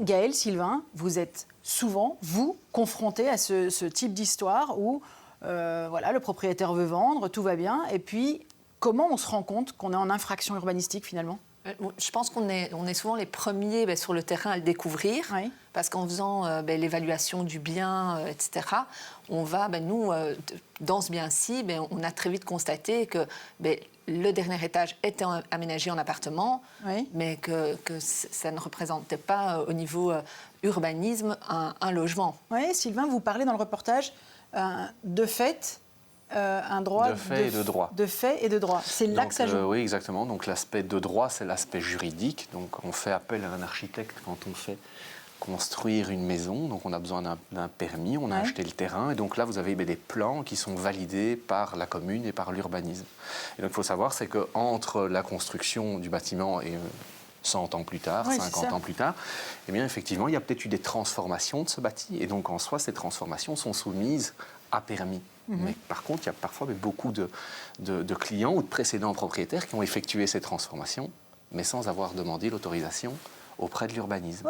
Gaël, Sylvain, vous êtes souvent, vous, confrontés à ce type d'histoire où voilà, le propriétaire veut vendre, tout va bien, et puis comment on se rend compte qu'on est en infraction urbanistique finalement? Je pense qu'on est souvent les premiers sur le terrain à le découvrir, Oui. parce qu'en faisant l'évaluation du bien, etc., on va, nous, dans ce bien-ci, on a très vite constaté que le dernier étage était aménagé en appartement, Oui. mais que ça ne représentait pas au niveau urbanisme un logement. Oui, Sylvain, vous parlez dans le reportage de fait, un droit de fait et de droit. De fait et de droit. C'est là que ça joue. Oui, exactement. Donc l'aspect de droit, c'est l'aspect juridique. Donc on fait appel à un architecte quand on fait construire une maison. Donc on a besoin d'un permis, on a acheté le terrain. Et donc là, vous avez des plans qui sont validés par la commune et par l'urbanisme. Et donc il faut savoir, c'est qu'entre la construction du bâtiment et 100 ans plus tard, 50 ans plus tard, eh bien, effectivement, il y a peut-être eu des transformations de ce bâti. Et donc, en soi, ces transformations sont soumises à permis. Mais par contre, il y a parfois beaucoup de clients ou de précédents propriétaires qui ont effectué ces transformations, mais sans avoir demandé l'autorisation auprès de l'urbanisme.